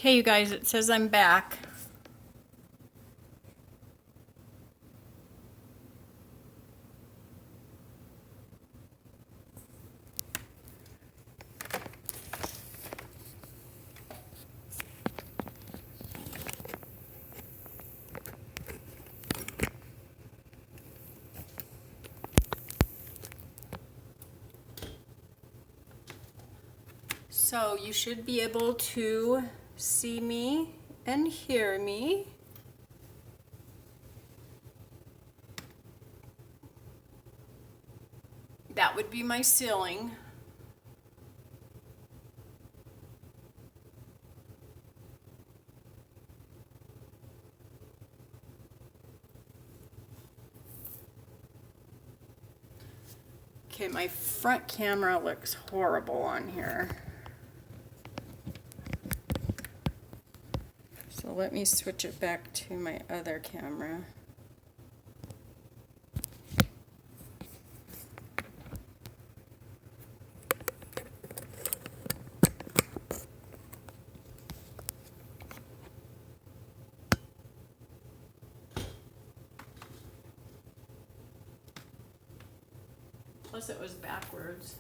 Okay, you guys, it says I'm back. So you should be able to see me and hear me. That would be my ceiling. Okay, my front camera looks horrible on here. So let me switch it back to my other camera. Plus it was backwards.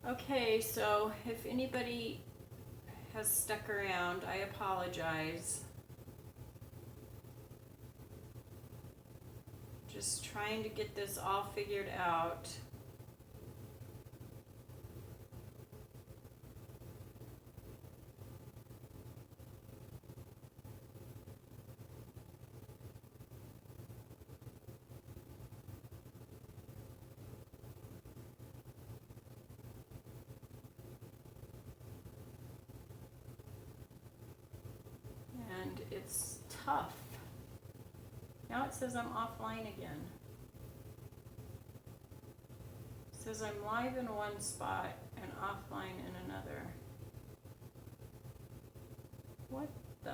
Okay, so if anybody has stuck around, I apologize. Just trying to get this all figured out. And it's tough. Now it says I'm offline again. It says I'm live in one spot and offline in another. What the?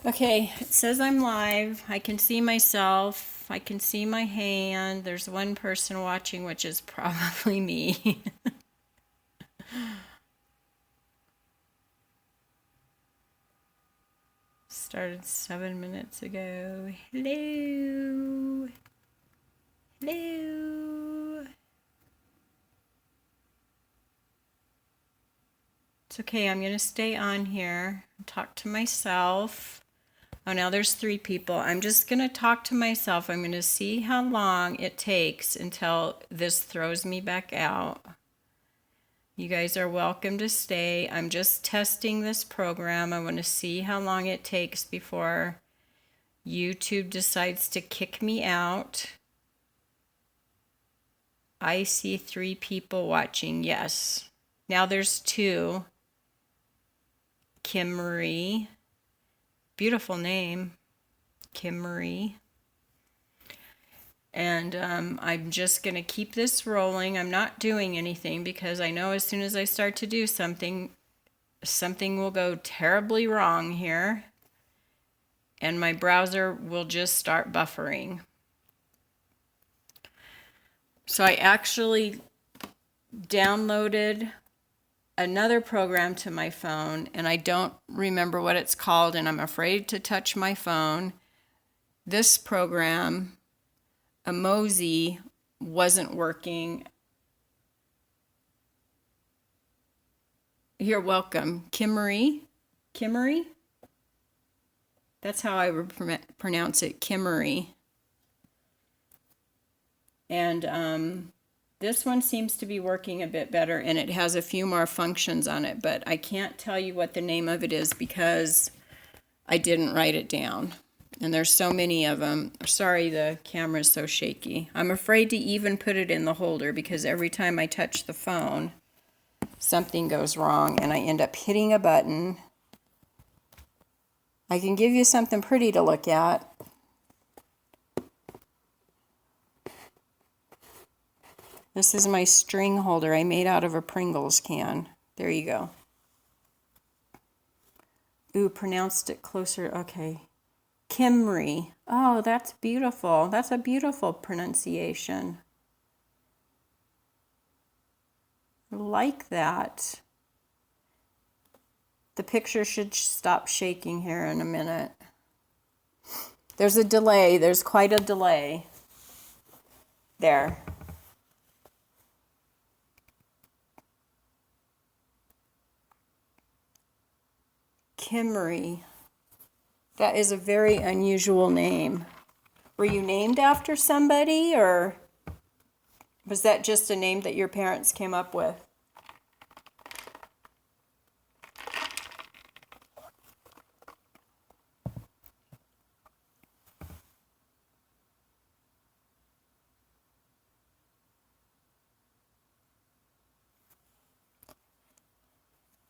Okay, it says I'm live. I can see myself. I can see my hand. There's one person watching, which is probably me. started 7 minutes ago. Hello. Hello. It's okay. I'm going to stay on here and talk to myself. Oh, now there's 3 people. I'm just going to talk to myself. I'm going to see how long it takes until this throws me back out. You guys are welcome to stay. I'm just testing this program. I want to see how long it takes before YouTube decides to kick me out. I see 3 people watching. Yes. Now there's 2. Kim Marie. Beautiful name. Kim Marie. And I'm just going to keep this rolling. I'm not doing anything because I know as soon as I start to do something, something will go terribly wrong here. And my browser will just start buffering. So I actually downloaded another program to my phone, and I don't remember what it's called, and I'm afraid to touch my phone. This program, Emoji, wasn't working. You're welcome. Kimmery? Kimmery? That's how I would pronounce it, Kimmery. And this one seems to be working a bit better, and it has a few more functions on it, but I can't tell you what the name of it is because I didn't write it down. And there's so many of them. Sorry, the camera's so shaky. I'm afraid to even put it in the holder because every time I touch the phone, something goes wrong and I end up hitting a button. I can give you something pretty to look at. This is my string holder I made out of a Pringles can. There you go. Ooh, pronounced it closer. Okay. Kimry. Oh, that's beautiful. That's a beautiful pronunciation. I like that. The picture should stop shaking here in a minute. There's a delay. There's quite a delay. There. Kimmery. That is a very unusual name. Were you named after somebody, or was that just a name that your parents came up with?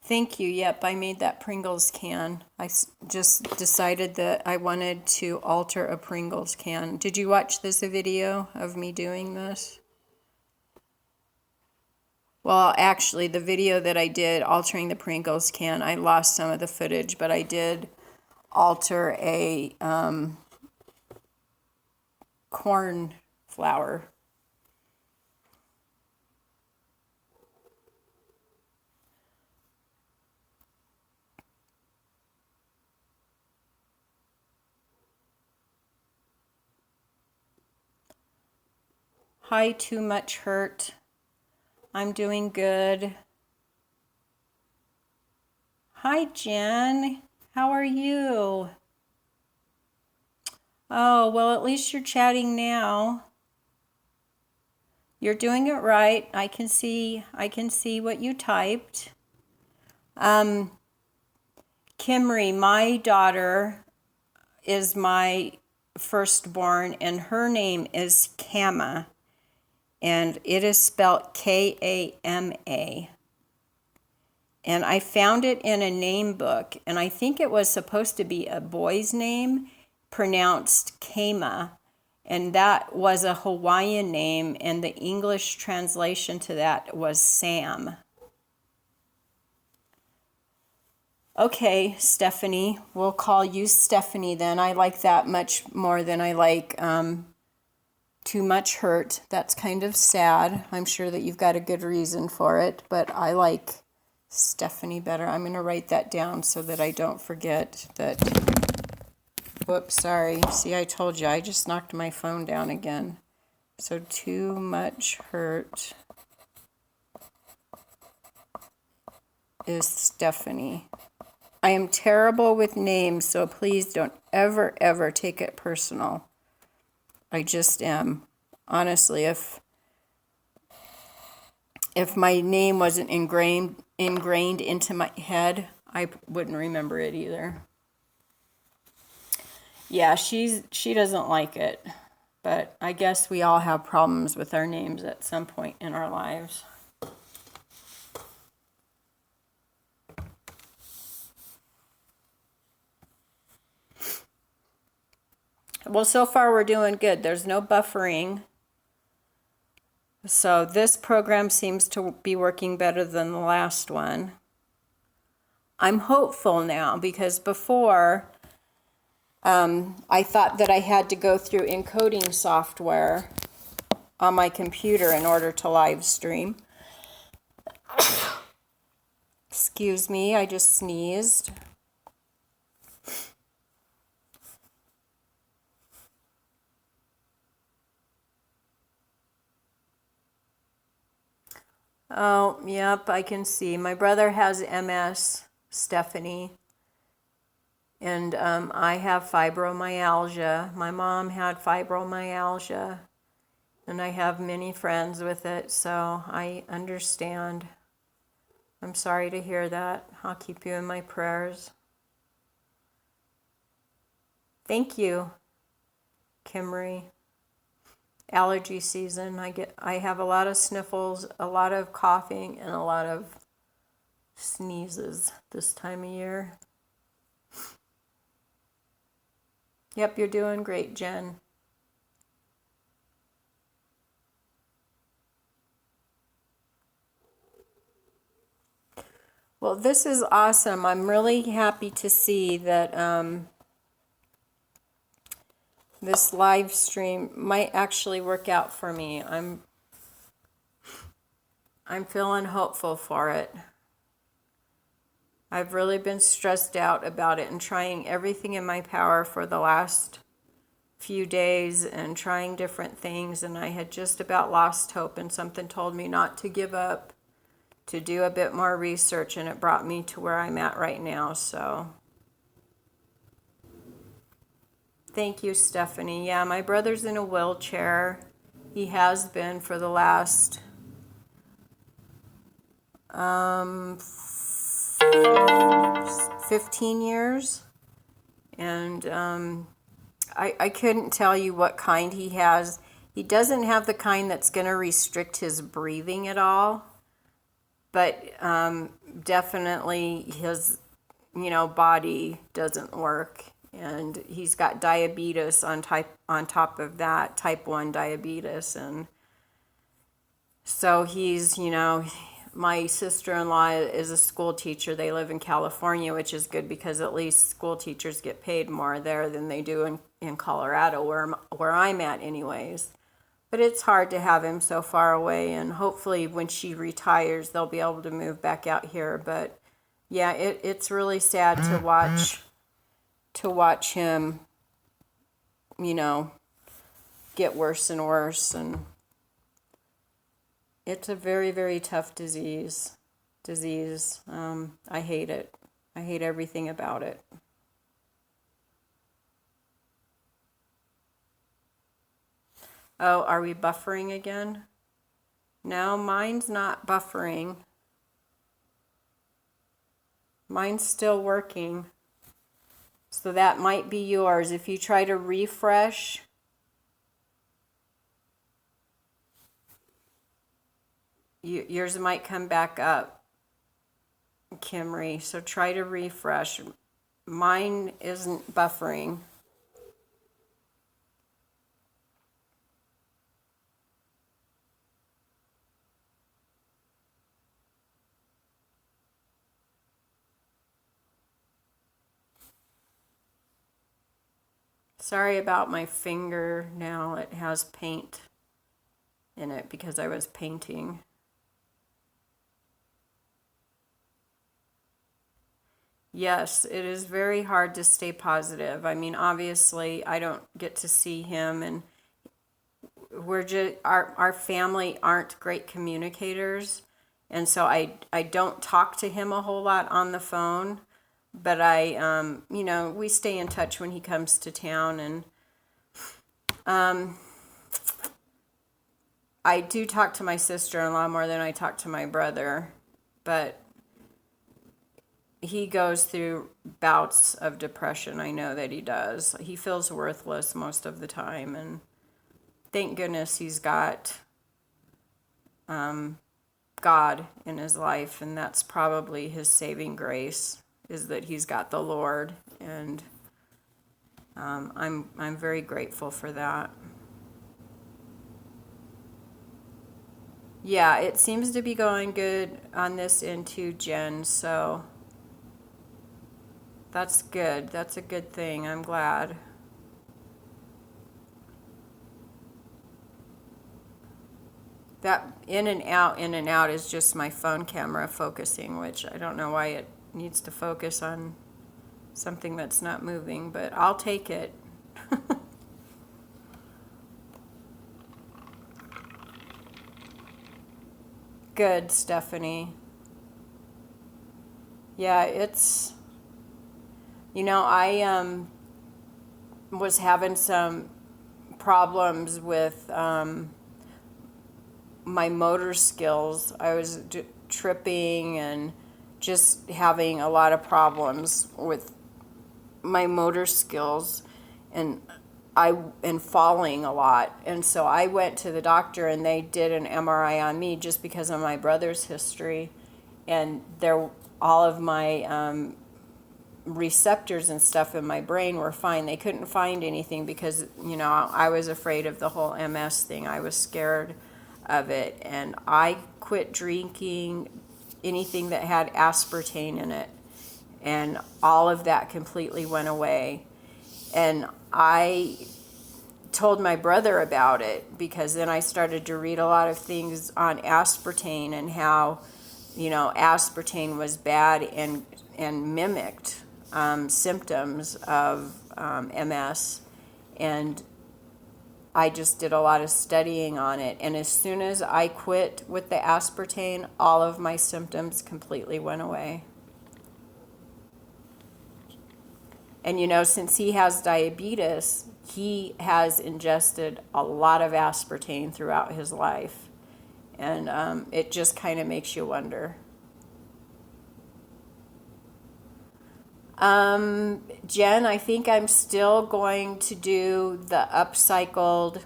Thank you. Yep, I made that Pringles can. I just decided that I wanted to alter a Pringles can. Did you watch this video of me doing this? Well, actually, the video that I did altering the Pringles can, I lost some of the footage, but I did alter a corn flour. Hi, Too Much Hurt. I'm doing good. Hi, Jen. How are you? Oh, well, at least you're chatting now. You're doing it right. I can see what you typed. Kimry, my daughter, is my firstborn, and her name is Kama. And it is spelled K-A-M-A. And I found it in a name book, and I think it was supposed to be a boy's name, pronounced Kama, and that was a Hawaiian name, and the English translation to that was Sam. Okay, Stephanie, we'll call you Stephanie then. I like that much more than I like Too Much Hurt. That's kind of sad. I'm sure that you've got a good reason for it, but I like Stephanie better. I'm going to write that down so that I don't forget that Whoops, sorry. See, I told you, I just knocked my phone down again. So too much hurt is Stephanie. I am terrible with names, so please don't ever, ever take it personal. I just am. Honestly, if my name wasn't ingrained into my head, I wouldn't remember it either. Yeah, she doesn't like it, but I guess we all have problems with our names at some point in our lives. Well, so far we're doing good. There's no buffering. So this program seems to be working better than the last one. I'm hopeful now because before I thought that I had to go through encoding software on my computer in order to live stream. Excuse me, I just sneezed. Oh, yep, I can see. My brother has MS, Stephanie, and I have fibromyalgia. My mom had fibromyalgia, and I have many friends with it, so I understand. I'm sorry to hear that. I'll keep you in my prayers. Thank you, Kimry. Allergy season. I have a lot of sniffles, a lot of coughing, and a lot of sneezes this time of year. Yep, you're doing great, Jen. Well, this is awesome. I'm really happy to see that this live stream might actually work out for me. I'm feeling hopeful for it. I've really been stressed out about it and trying everything in my power for the last few days and trying different things, and I had just about lost hope, and something told me not to give up, to do a bit more research, and it brought me to where I'm at right now. So thank you, Stephanie. Yeah, my brother's in a wheelchair. He has been for the last 15 years. And I couldn't tell you what kind he has. He doesn't have the kind that's going to restrict his breathing at all. But definitely his, body doesn't work. And he's got diabetes on top of that, type 1 diabetes. And so he's, my sister-in-law is a school teacher. They live in California, which is good because at least school teachers get paid more there than they do in Colorado, where I'm at anyways. But it's hard to have him so far away, and hopefully when she retires, they'll be able to move back out here. But yeah, it's really sad to watch him, get worse and worse, and it's a very, very tough disease. I hate it. I hate everything about it. Oh, are we buffering again? No, mine's not buffering. Mine's still working. So that might be yours. If you try to refresh, yours might come back up, Kimry. So try to refresh. Mine isn't buffering. Sorry about my finger now. It has paint in it because I was painting. Yes, it is very hard to stay positive. I mean, obviously, I don't get to see him, and we're just our family aren't great communicators, and so I don't talk to him a whole lot on the phone, but I we stay in touch when he comes to town, and I do talk to my sister-in-law more than I talk to my brother, but he goes through bouts of depression. I know that he does. He feels worthless most of the time, and thank goodness he's got God in his life, and that's probably his saving grace, is that he's got the Lord, and I'm very grateful for that. Yeah, it seems to be going good on this end too, Jen, so that's good. That's a good thing. I'm glad. That in and out is just my phone camera focusing, which I don't know why it needs to focus on something that's not moving, but I'll take it. Good, Stephanie. Yeah, I was having some problems with my motor skills. I was tripping and just having a lot of problems with my motor skills, and and falling a lot. And so I went to the doctor, and they did an MRI on me just because of my brother's history, and all of my receptors and stuff in my brain were fine. They couldn't find anything because I was afraid of the whole MS thing. I was scared of it, and I quit drinking anything that had aspartame in it, and all of that completely went away. And I told my brother about it, because then I started to read a lot of things on aspartame and how aspartame was bad and mimicked symptoms of MS. And I just did a lot of studying on it. And as soon as I quit with the aspartame, all of my symptoms completely went away. And since he has diabetes, he has ingested a lot of aspartame throughout his life. And it just kind of makes you wonder. Jen, I think I'm still going to do the upcycled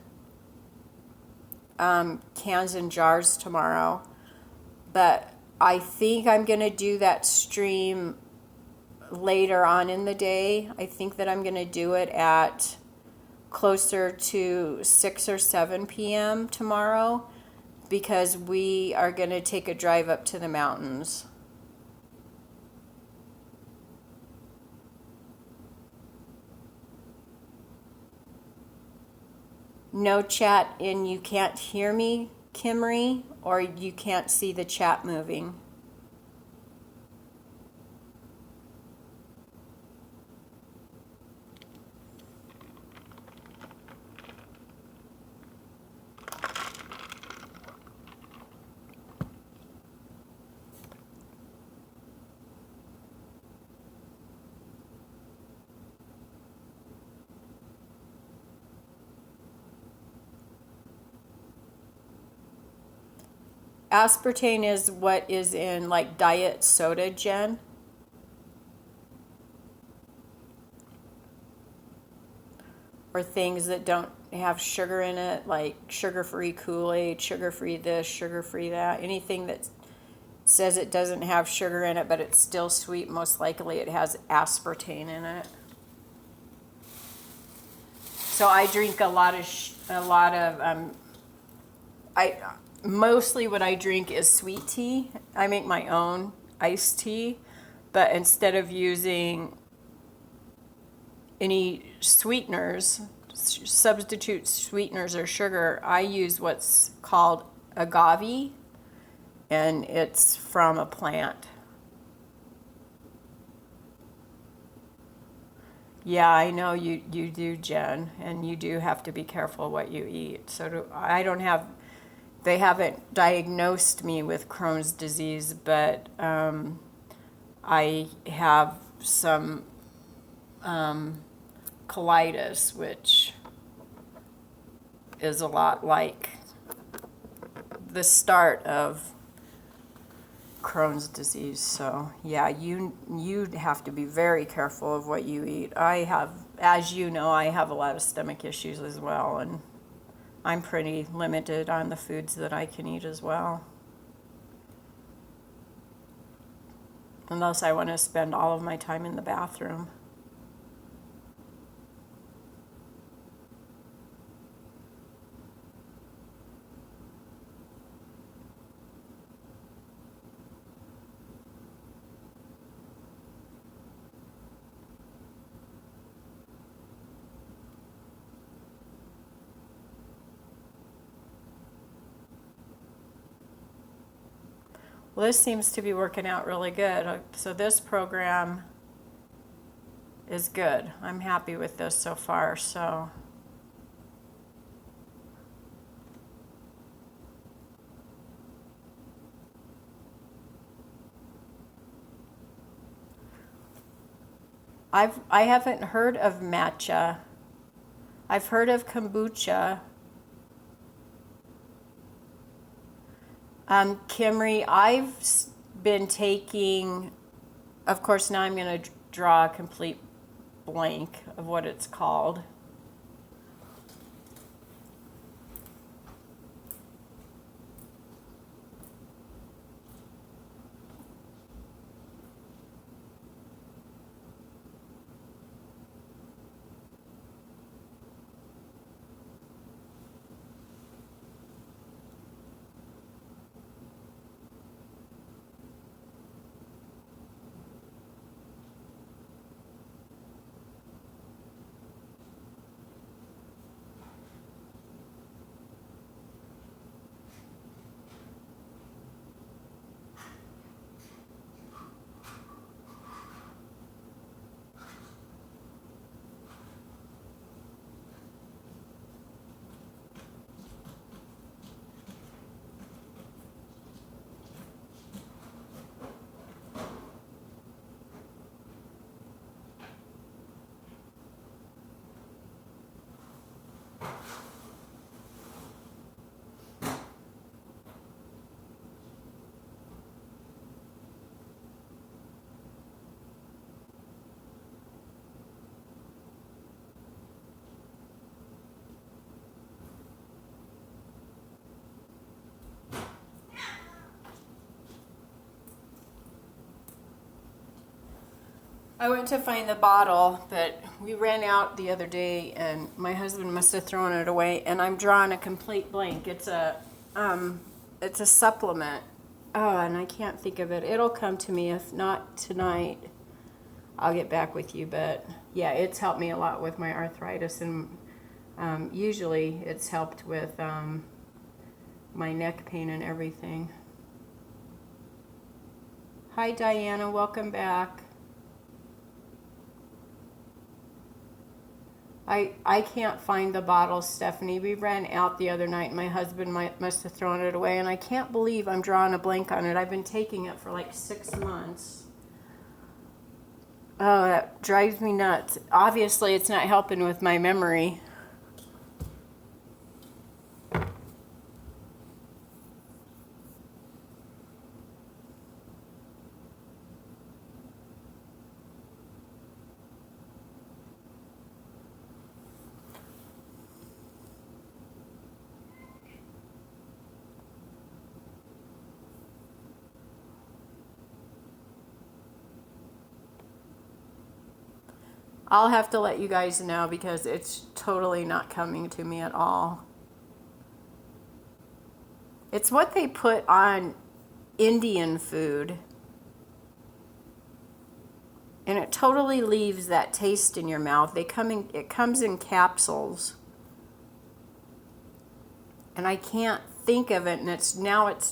cans and jars tomorrow, but I think I'm going to do that stream later on in the day. I think that I'm going to do it at closer to 6 or 7 p.m. tomorrow, because we are going to take a drive up to the mountains. No chat, and you can't hear me, Kimry, or you can't see the chat moving. Aspartame is what is in like diet soda, Jen. Or things that don't have sugar in it, like sugar-free Kool-Aid, sugar-free this, sugar-free that. Anything that says it doesn't have sugar in it, but it's still sweet, most likely it has aspartame in it. So I drink mostly what I drink is sweet tea. I make my own iced tea, but instead of using any sweeteners, substitute sweeteners or sugar, I use what's called agave, and it's from a plant. Yeah, I know you do, Jen, and you do have to be careful what you eat. I don't have, they haven't diagnosed me with Crohn's disease, but I have some colitis, which is a lot like the start of Crohn's disease. So yeah, you have to be very careful of what you eat. I have, as you know, I have a lot of stomach issues as well, and I'm pretty limited on the foods that I can eat as well. Unless I want to spend all of my time in the bathroom. Well, this seems to be working out really good. So this program is good. I'm happy with this so far. So I haven't heard of matcha. I've heard of kombucha. Kimry, been taking, of course, now I'm going to draw a complete blank of what it's called. I went to find the bottle, but we ran out the other day, and my husband must have thrown it away. And I'm drawing a complete blank. It's a supplement. Oh, and I can't think of it. It'll come to me. If not tonight, I'll get back with you. But yeah, it's helped me a lot with my arthritis, and usually it's helped with my neck pain and everything. Hi, Diana. Welcome back. I can't find the bottle, Stephanie. We ran out the other night. My husband must have thrown it away, and I can't believe I'm drawing a blank on it. I've been taking it for like 6 months. Oh, that drives me nuts. Obviously, it's not helping with my memory. I'll have to let you guys know because it's totally not coming to me at all. It's what they put on Indian food. And it totally leaves that taste in your mouth. It comes in capsules. And I can't think of it, and it's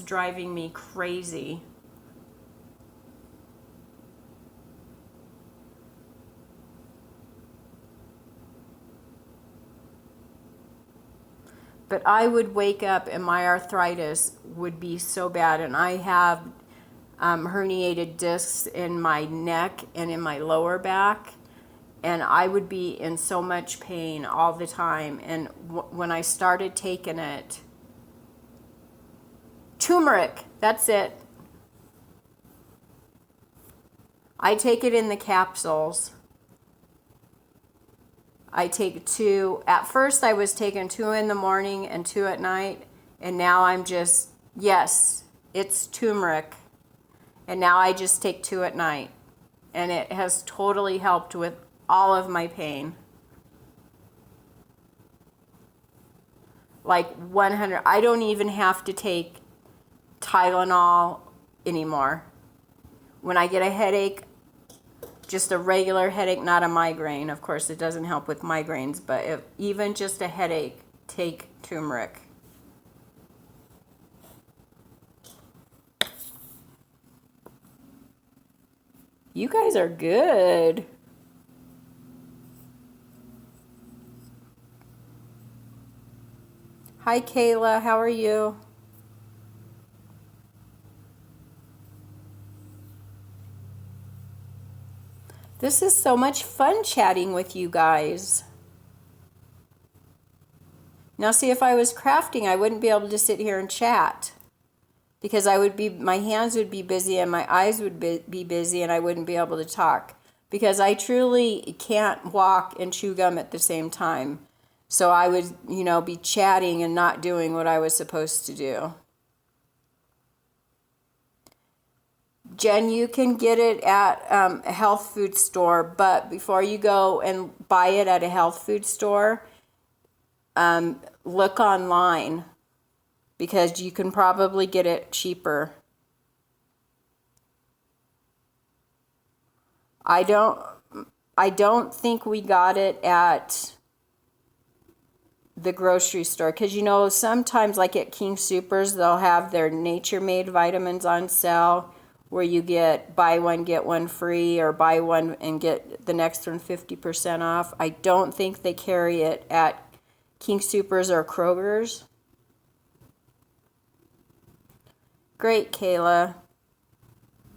driving me crazy. But I would wake up and my arthritis would be so bad. And I have herniated discs in my neck and in my lower back. And I would be in so much pain all the time. And when I started taking it, turmeric, that's it. I take it in the capsules. I take 2. At first I was taking 2 in the morning and 2 at night. And now I'm just, yes, it's turmeric. And now I just take 2 at night. And it has totally helped with all of my pain. Like 100. I don't even have to take Tylenol anymore. When I get a headache, just a regular headache, not a migraine. Of course, it doesn't help with migraines, but if even just a headache, take turmeric. You guys are good. Hi, Kayla. How are you? This is so much fun chatting with you guys. Now, see, if I was crafting, I wouldn't be able to sit here and chat because my hands would be busy and my eyes would be busy and I wouldn't be able to talk because I truly can't walk and chew gum at the same time. So I would, be chatting and not doing what I was supposed to do. Jen, you can get it at a health food store, but before you go and buy it at a health food store, look online because you can probably get it cheaper. I don't think we got it at the grocery store because sometimes like at King Soopers they'll have their Nature Made vitamins on sale where you get buy one get one free or buy one and get the next one 50% off. I don't think they carry it at King Soopers or Kroger's. Great, Kayla.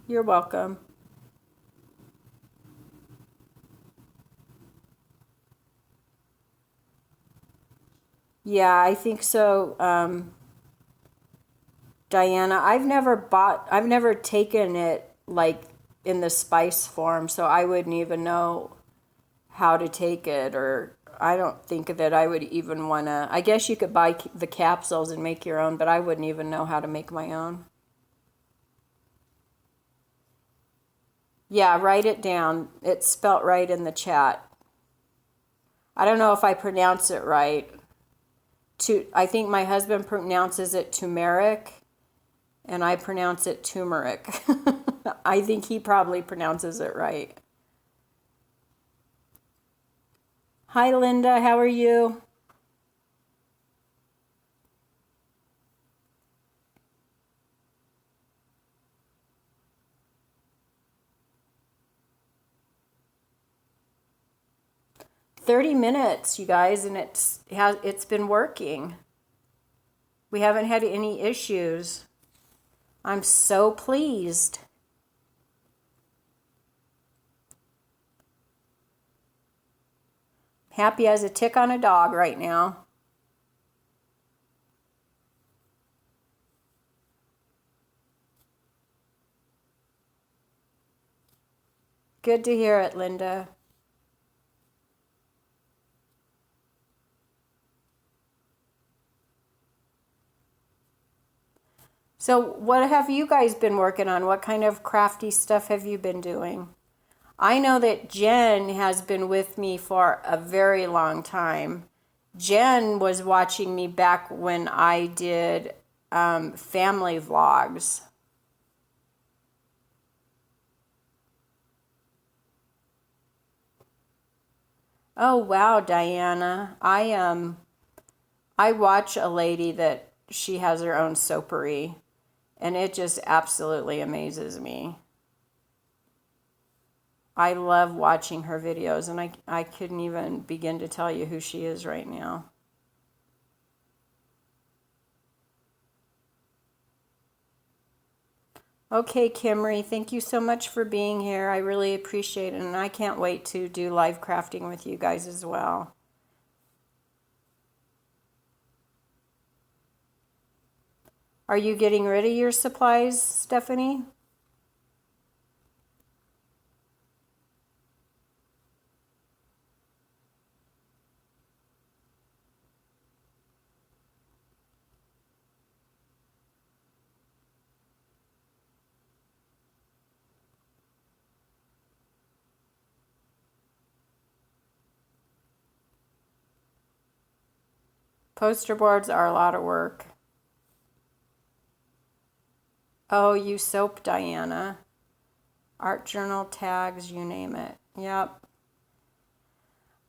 You're welcome. Yeah, I think so. Diana, I've never taken it like in the spice form, so I wouldn't even know how to take it, or I don't think that I would even want to. I guess you could buy the capsules and make your own, but I wouldn't even know how to make my own. Yeah, write it down. It's spelt right in the chat. I don't know if I pronounce it right. I think my husband pronounces it turmeric, and I pronounce it turmeric. I think he probably pronounces it right. Hi, Linda. How are you? $30, you guys, and it's been working. We haven't had any issues. I'm so pleased. Happy as a tick on a dog right now. Good to hear it, Linda. So what have you guys been working on? What kind of crafty stuff have you been doing? I know that Jen has been with me for a very long time. Jen was watching me back when I did family vlogs. Oh wow, Diana. I watch a lady that she has her own soapery, and it just absolutely amazes me. I love watching her videos, and I couldn't even begin to tell you who she is right now. Okay, Kimry, thank you so much for being here. I really appreciate it, and I can't wait to do live crafting with you guys as well. Are you getting rid of your supplies, Stephanie? Poster boards are a lot of work. Oh, you soap, Diana. Art journal tags, you name it. Yep.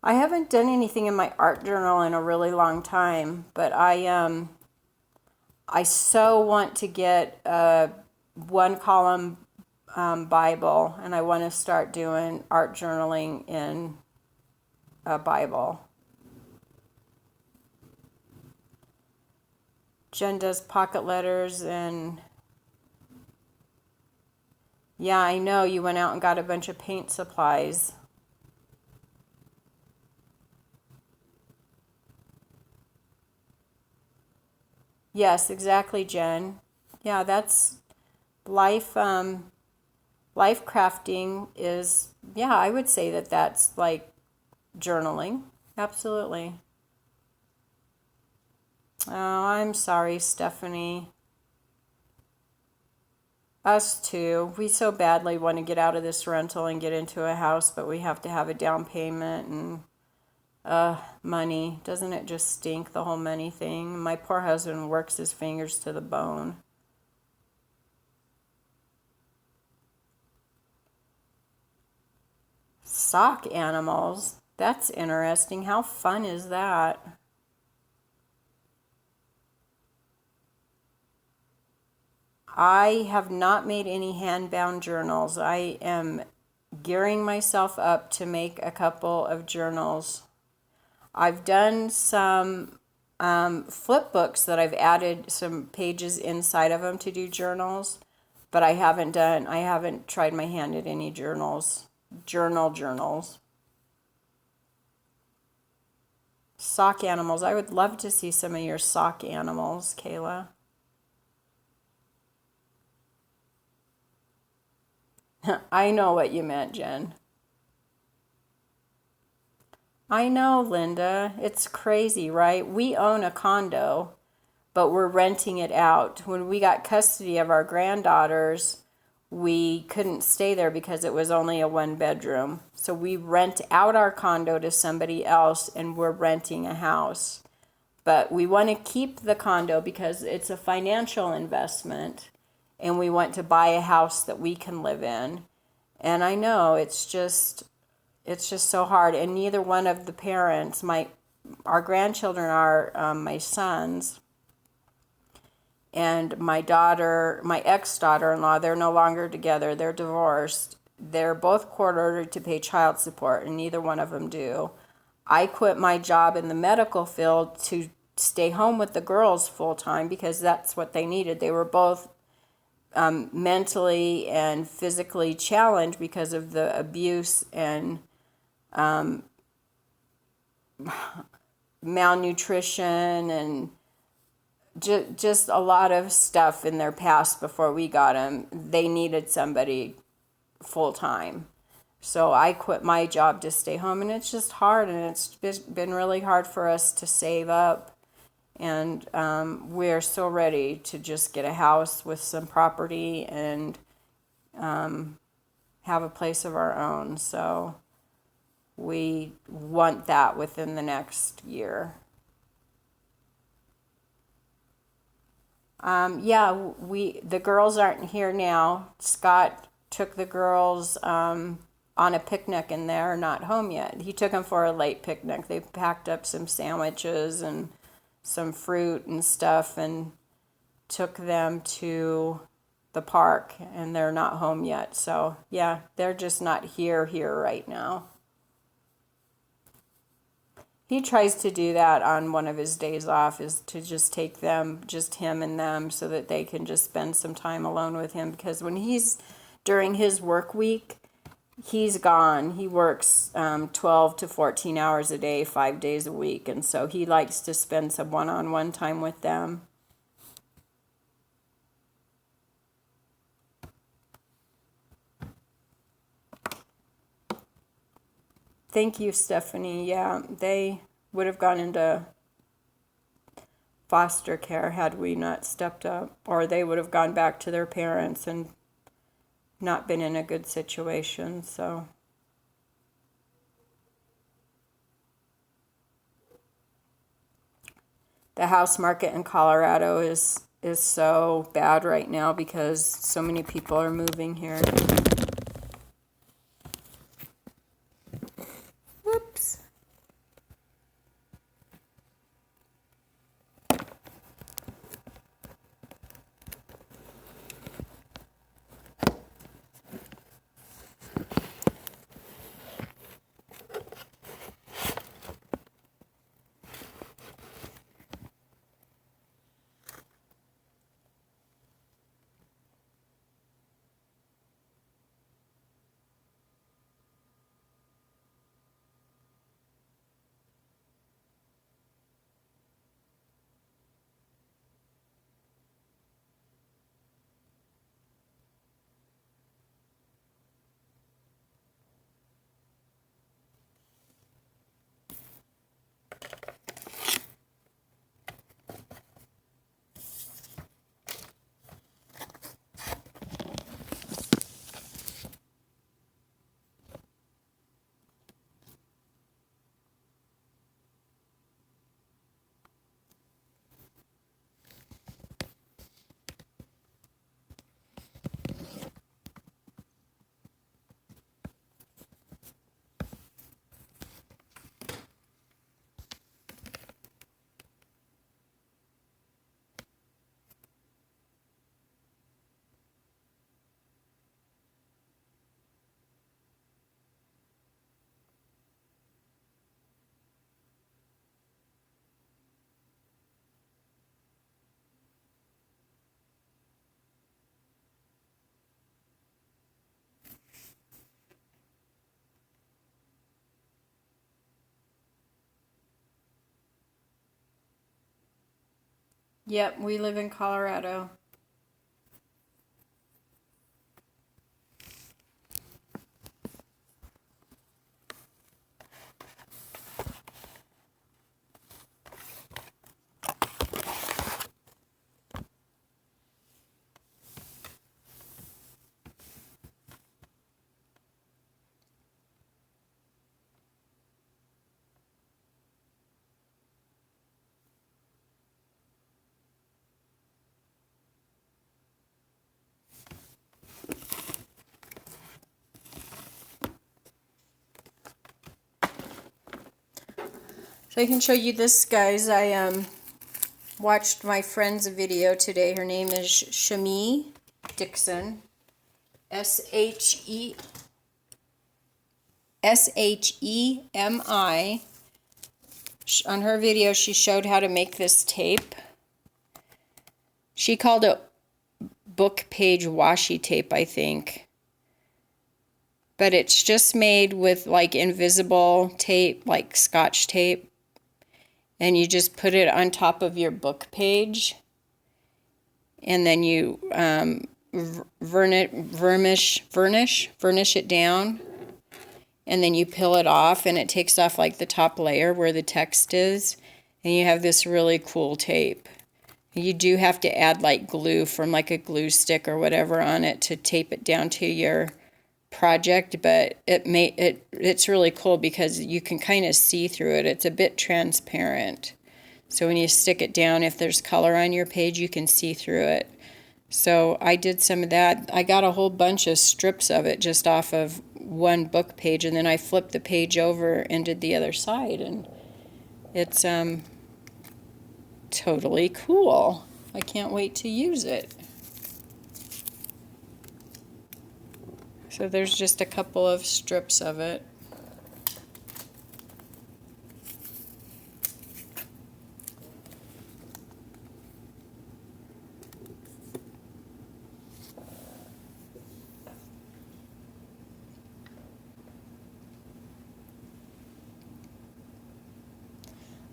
I haven't done anything in my art journal in a really long time, but I so want to get a one column Bible, and I want to start doing art journaling in a Bible. Jen does pocket letters, and yeah, I know you went out and got a bunch of paint supplies. Yes, exactly, Jen. Yeah, that's life. Life crafting is, yeah, I would say that that's like journaling. Absolutely. Oh, I'm sorry, Stephanie. Us too. We so badly want to get out of this rental and get into a house, but we have to have a down payment and money. Doesn't it just stink, the whole money thing? My poor husband works his fingers to the bone. Sock animals. That's interesting. How fun is that? I have not made any hand-bound journals. I am gearing myself up to make a couple of journals. I've done some flip books that I've added some pages inside of them to do journals, but I haven't tried my hand at any journals. Sock animals. I would love to see some of your sock animals, Kayla. I know what you meant, Jen. I know, Linda. It's crazy, right? We own a condo, but we're renting it out. When we got custody of our granddaughters, we couldn't stay there because it was only a one bedroom. So we rent out our condo to somebody else and we're renting a house. But we want to keep the condo because it's a financial investment and we want to buy a house that we can live in. And I know it's just so hard, and neither one of the parents, our grandchildren are my sons, and my ex-daughter-in-law, they're no longer together. They're divorced. They're both court-ordered to pay child support, and neither one of them do. I quit my job in the medical field to stay home with the girls full time because that's what they needed. They were both mentally and physically challenged because of the abuse and malnutrition and just a lot of stuff in their past before we got them. They needed somebody full time. So I quit my job to stay home, and it's just hard, and it's been really hard for us to save up. And we're so ready to just get a house with some property and have a place of our own. So we want that within the next year. Yeah, the girls aren't here now. Scott took the girls on a picnic and they're not home yet. He took them for a late picnic. They packed up some sandwiches and some fruit and stuff and took them to the park, and they're not home yet. So, yeah, they're just not here right now. He tries to do that on one of his days off, is to just take them, just him and them, so that they can just spend some time alone with him. Because when he's during his work week, he's gone. He works 12 to 14 hours a day, 5 days a week. And so he likes to spend some one-on-one time with them. Thank you, Stephanie. Yeah, they would have gone into foster care had we not stepped up, or they would have gone back to their parents and not been in a good situation. So the house market in Colorado is so bad right now because so many people are moving here. Whoops. Yep, we live in Colorado. So I can show you this, guys. I watched my friend's video today. Her name is Shami Dixon. Shemi. On her video, she showed how to make this tape. She called it book page washi tape, I think. But it's just made with like invisible tape, like Scotch tape. And you just put it on top of your book page. And then you varnish it down. And then you peel it off, and it takes off like the top layer where the text is. And you have this really cool tape. You do have to add like glue from like a glue stick or whatever on it to tape it down to your project, but it's really cool because you can kind of see through it. It's a bit transparent. So when you stick it down, if there's color on your page, you can see through it. So I did some of that. I got a whole bunch of strips of it just off of one book page, and then I flipped the page over and did the other side, and it's totally cool. I can't wait to use it. So there's just a couple of strips of it.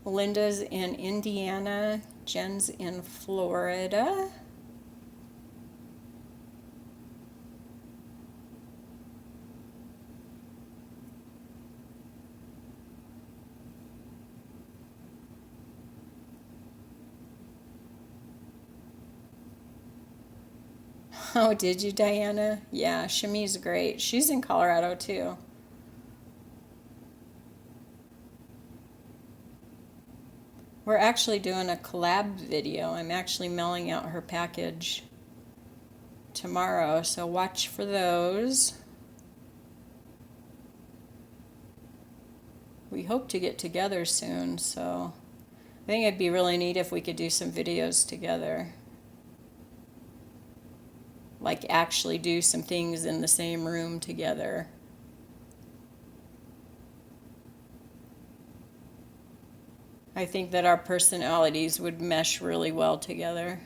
Linda's in Indiana. Jen's in Florida. Oh, did you, Diana? Yeah, Shami's great. She's in Colorado too. We're actually doing a collab video. I'm actually mailing out her package tomorrow, so watch for those. We hope to get together soon, so I think it'd be really neat if we could do some videos together. Like actually do some things in the same room together. I think that our personalities would mesh really well together.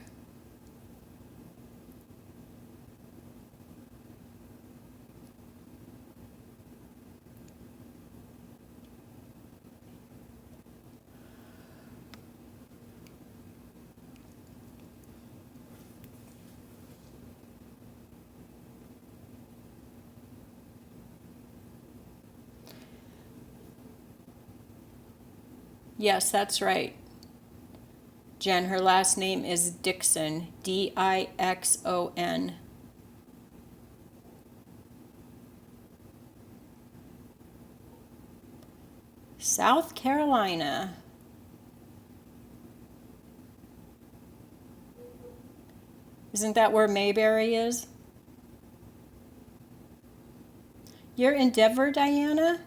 Yes, that's right. Jen, her last name is Dixon, Dixon. South Carolina. Isn't that where Mayberry is? You're in Denver, Diana?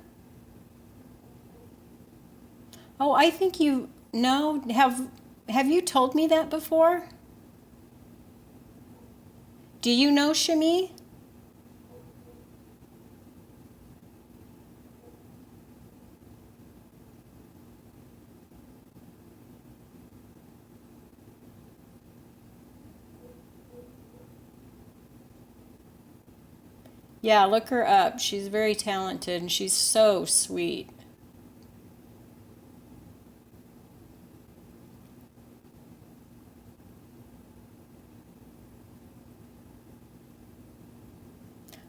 Oh, I think you know. Have you told me that before? Do you know Shami? Yeah, look her up. She's very talented and she's so sweet.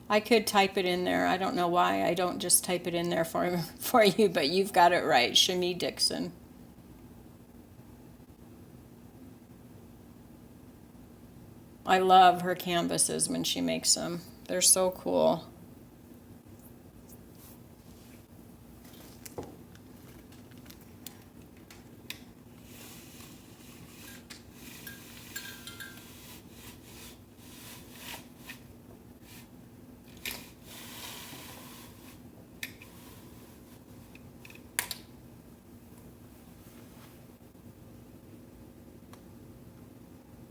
I could type it in there. I don't know why I don't just type it in there for you, but you've got it right. Shami Dixon. I love her canvases when she makes them. They're so cool.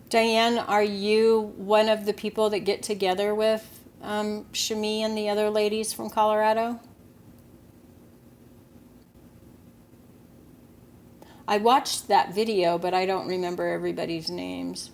Diane, are you one of the people that get together with Shami and the other ladies from Colorado? I watched that video, but I don't remember everybody's names.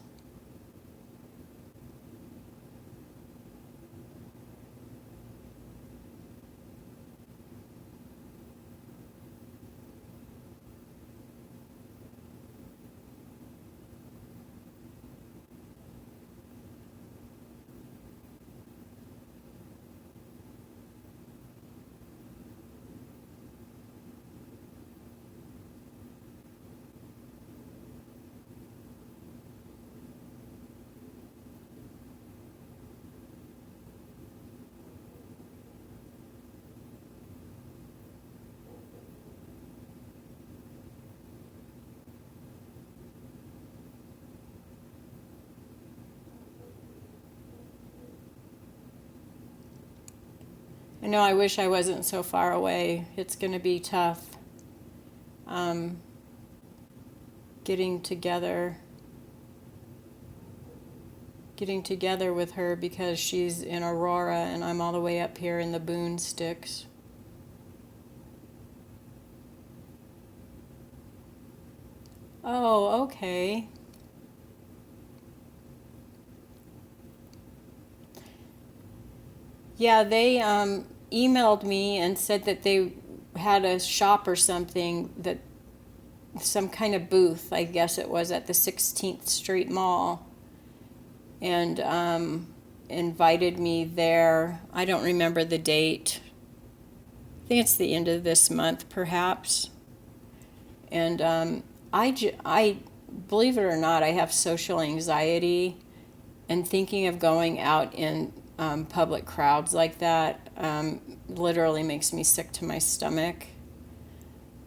I know I wish I wasn't so far away. It's going to be tough um, getting together with her because she's in Aurora and I'm all the way up here in the Boone Sticks. Oh, okay. Yeah, they emailed me and said that they had a shop or something that some kind of booth, I guess it was, at the 16th Street Mall, and invited me there. I don't remember the date. I think it's the end of this month, perhaps. And I believe it or not, I have social anxiety, and thinking of going out in public crowds like that literally makes me sick to my stomach.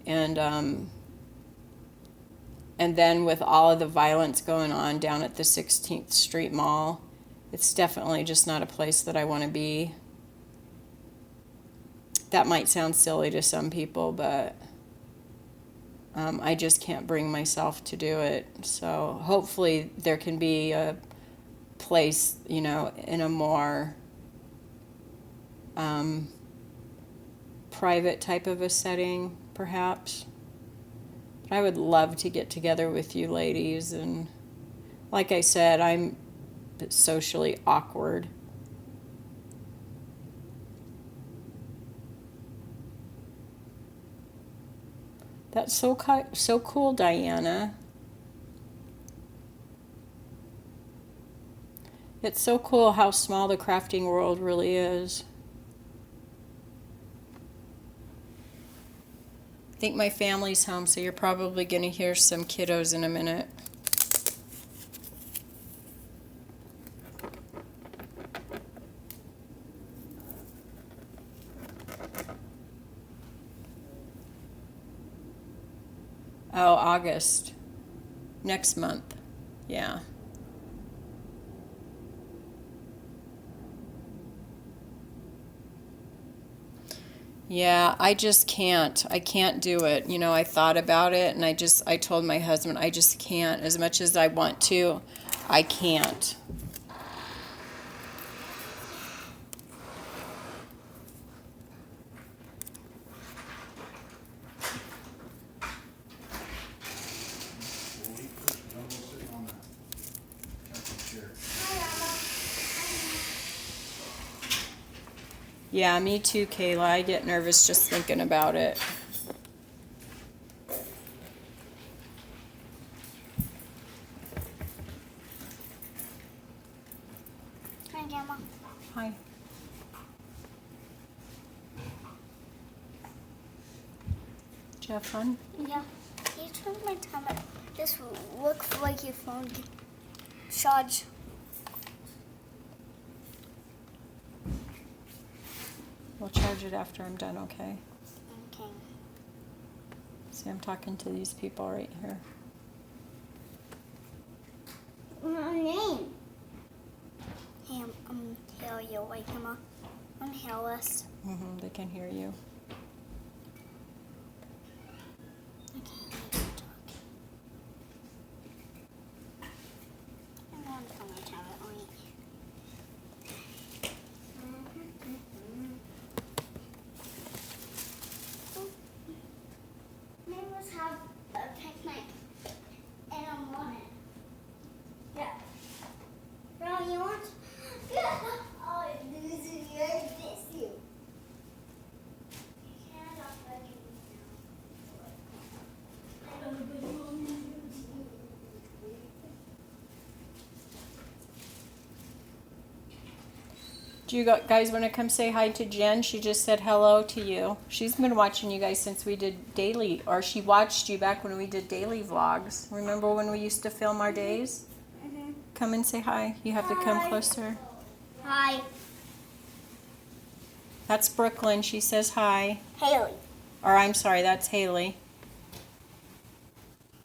And then with all of the violence going on down at the 16th Street Mall, it's definitely just not a place that I want to be. That might sound silly to some people, but I just can't bring myself to do it. So hopefully there can be a place, in a more private type of a setting, perhaps. I would love to get together with you ladies, and like I said, I'm socially awkward. That's so cool, Diana. It's so cool how small the crafting world really is. I think my family's home, so you're probably going to hear some kiddos in a minute. Oh, August. Next month. Yeah. Yeah, I just can't. I can't do it. I thought about it, and I told my husband, I just can't. As much as I want to, I can't. Yeah, me too, Kayla. I get nervous just thinking about it. Hi, Grandma. Hi. Did you have fun? Yeah. Can you turn my timer? This looks like your phone charge. We'll charge it after I'm done, okay? Okay. See, I'm talking to these people right here. My name. Hey, I'm hear you, right, Grandma? I'm hairless. They can hear you. Have a picnic in the morning. Yeah. Girl, you want? Yeah. Oh, loser, I miss you. You can't stop letting me Do you guys want to come say hi to Jen? She just said hello to you. She's been watching you guys since we did daily, or she watched you back when we did daily vlogs. Remember when we used to film our days? Mm-hmm. Come and say hi. You have to come closer. Hi. That's Brooklyn. She says hi. Haley. Or I'm sorry, that's Haley.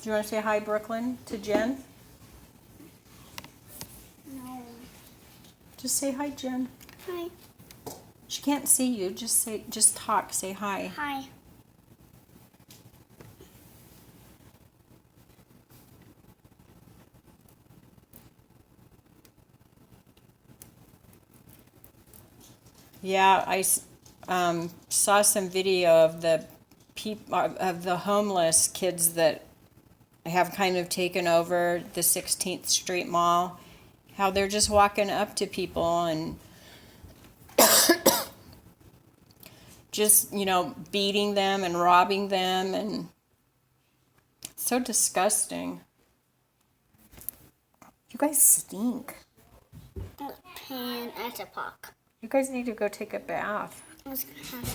Do you want to say hi, Brooklyn, to Jen? No. Just say hi, Jen. Hi. She can't see you. Just talk. Say hi. Hi. Yeah, I saw some video of the homeless kids that have kind of taken over the 16th Street Mall. How they're just walking up to people and just beating them and robbing them, and So disgusting. You guys stink. Pan at a park. You guys need to go take a bath. I was happy.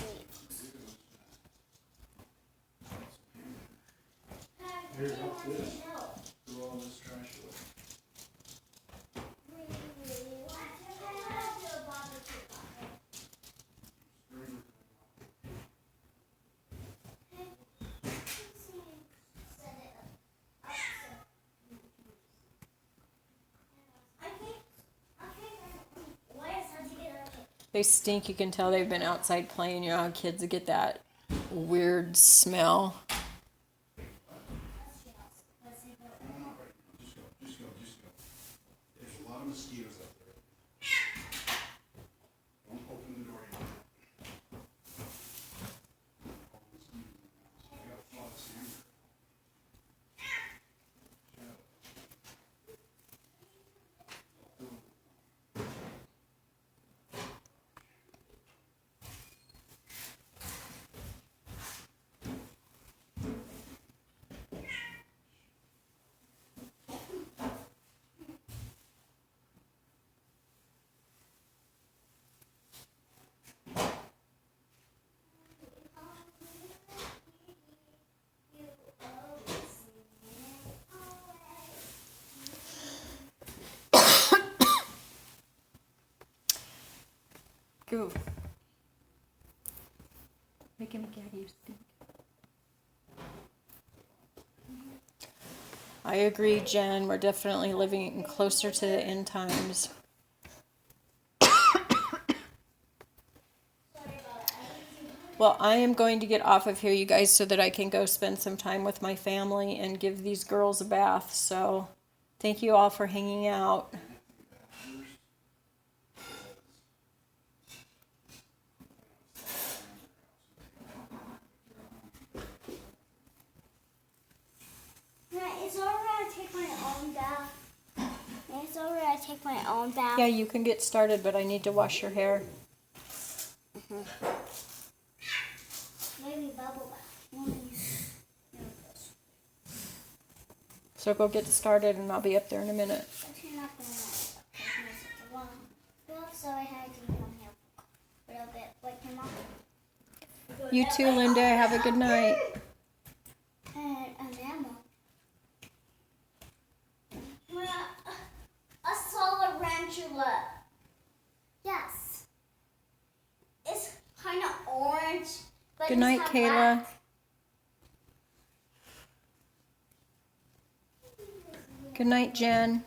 Here, help this. Throw all this trash away. They stink. You can tell they've been outside playing. You know how kids get that weird smell. Just go. There's a lot of mosquitoes up there. Don't open the door yet. You gotta fly the sand. Go. Make him get you stink. I agree, Jen. We're definitely living closer to the end times. Well, I am going to get off of here, you guys, so that I can go spend some time with my family and give these girls a bath. So, thank you all for hanging out. It's alright to take my own bath. It's alright to take my own bath. Yeah, you can get started, but I need to wash your hair. Maybe bubble bath. So go get started, and I'll be up there in a minute. But you're not gonna take my long. So I had to come here a little bit. Like your mom. You too, Linda. Have a good night. And an animal. A solid tarantula. Yes. It's kind of orange. But Good night, it's Kayla. black. Good night, Jen.